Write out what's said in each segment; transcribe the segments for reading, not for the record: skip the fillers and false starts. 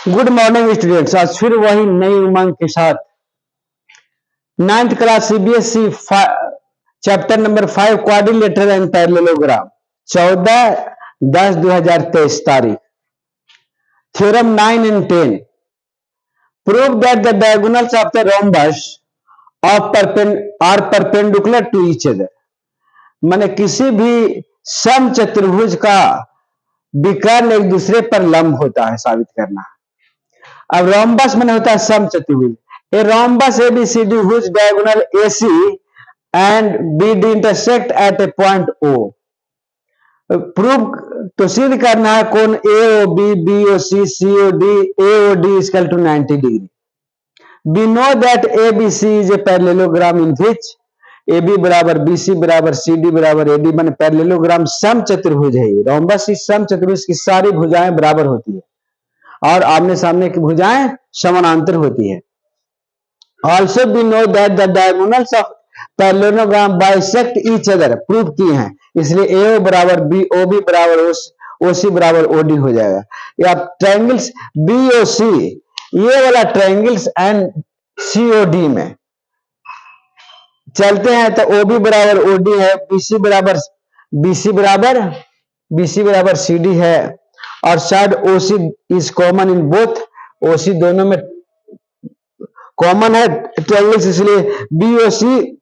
Good morning students. आज फिर वही नई उमंग के साथ 9th class CBSE chapter number 5 quadrilateral and parallelogram 14/10/2023 तारीख। Theorem 9 and 10 prove that the diagonals of the rhombus are perpendicular to each other। माने किसी भी समचतुर्भुज का विकर्ण एक दूसरे पर लंब होता है, साबित करना। अब रोम्बस माने होता है समचतुर्भुज। A rhombus ABCD whose diagonal AC and BD intersect at a point O. Prove तो सिद्ध करना है कोण AOB BOC COD AOD equal to 90 degree. We know that ABC is a parallelogram in which AB बराबर BC बराबर CD बराबर AD माने parallelogram समचतुर्भुज है। रोम्बस इस समचतुर्भुज की सारी भुजाएं बराबर होती है और आमने सामने की भुजाएं समानांतर होती है। Also we know that the diagonals of parallelogram bisect each other। Prove किए हैं, इसलिए AO बराबर B, OB बराबर OC बराबर OD हो जाएगा। या ट्रायंगल्स BOC ये वाला ट्रायंगल्स एंड सीओडी में चलते हैं तो ओबी बराबर ओडी है, बीसी बराबर सीडी है और side OC is common in both. OC दोनों में कॉमन है ट्रायंगल्स, इसलिए बीओसी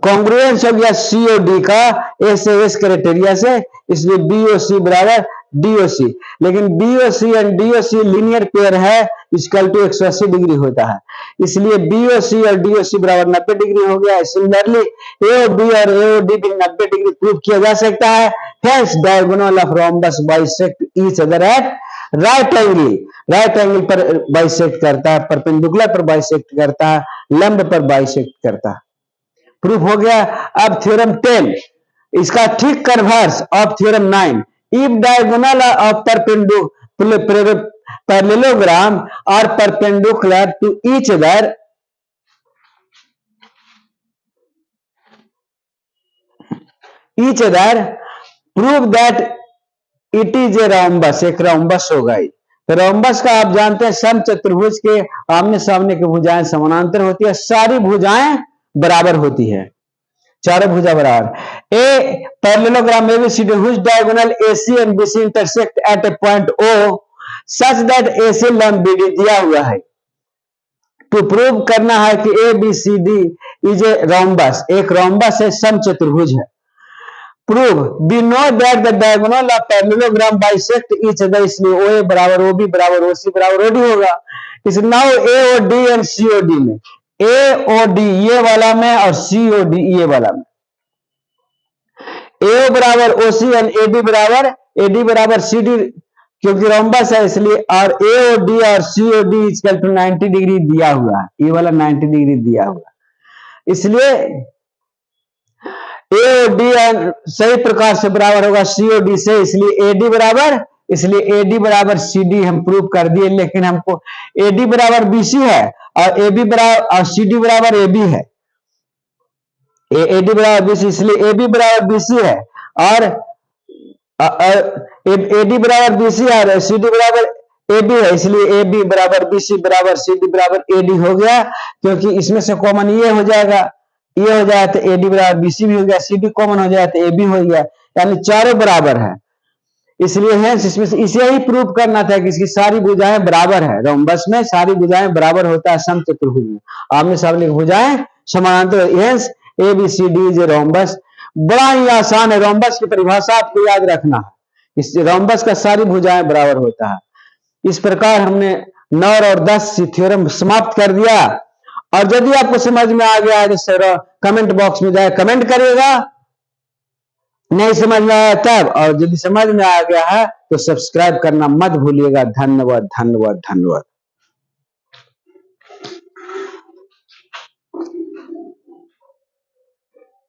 कॉन्ग्रुएंस हो गया सीओडी का एस क्राइटेरिया से, इसलिए बीओसी बराबर डीओसी। लेकिन BOC and DOC linear pair है, इक्वल टू 180 डिग्री होता है, इसलिए बीओसी और डीओसी बराबर 90 डिग्री हो गया। सिमिलरली एओबी और एओडी भी 90 डिग्री प्रूव किया जा सकता है। Hence diagonal of rhombus bisect each other at right angle पर बाइसेक्ट करता है, परपेंडिकुलर पर बाइसेक्ट करता है, लंब पर बाइसेक्ट करता है। प्रूफ हो गया। अब थ्योरम 10 इसका ठीक converse of theorem 9। If diagonal of parallelogram are perpendicular to each other prove that it is a rhombus. एक रोम्बस होगा। तो रोम्बस का आप जानते हैं समचतुर्भुज के आमने सामने की भुजाएं समानांतर होती है, सारी भुजाएं बराबर होती है, चारों भुजा बराबर। A parallelogram ABCD whose diagonal AC and BC intersect at a point O such that AC लंब बीडी दिया हुआ है। तो प्रूव करना है कि एबीसीडी इज ए रोम्बस, एक रोम्बस है, समचतुर्भुज है। Prove we know that the diagonal of parallelogram bisect each other, इसलिए ओए बराबर ओबी बराबर ओसी बराबर ओडी होगा। इस नाउ एओडी एंड सीओडी में, एओडी ये वाला में और सीओडी ये वाला में, एओ बराबर ओसी एंड एडी बराबर सीडी, क्योंकि रोम्बस है इसलिए, और एओडी और सीओडी इक्वल टू 90 डिग्री दिया हुआ है, ये वाला 90 डिग्री दिया हुआ, इसलिए एओडी सही प्रकार से बराबर होगा सीओडी से, इसलिए एडी बराबर सीडी हम प्रूव कर दिए। लेकिन हमको एडी बराबर बीसी है और एबी बराबर और सीडी बराबर एबी है, एडी बराबर बीसी, इसलिए एबी बराबर बीसी है और एडी बराबर बीसी और सीडी बराबर एबी है, इसलिए एबी बराबर बीसी बराबर सीडी बराबर एडी हो गया। क्योंकि इसमें से कॉमन ये हो जाएगा तो एडी बराबर बीसी भी हो गया, सीडी कॉमन हो जाए तो एबी हो गया, यानी चारों बराबर है। इसलिए है इसमें से इसे ही प्रूव करना था कि इसकी सारी भुजाएं बराबर है। रोम्बस में सारी भुजाएं बराबर होता है, समचतुर्भुज में आमने सामने की भुजाएं समानांतर। Hence ABCD is a rhombus. बड़ा ही आसान है, रोम्बस की परिभाषा आपको याद रखना है। इस रोम्बस का सारी भुजाएं बराबर होता है। इस प्रकार हमने 9 और 10 थ्योरम समाप्त कर दिया। और यदि आपको समझ में आ गया है तो सर कमेंट बॉक्स में जाए कमेंट करिएगा, नहीं समझ में आया तब, और यदि समझ में आ गया है तो सब्सक्राइब करना मत भूलिएगा। धन्यवाद।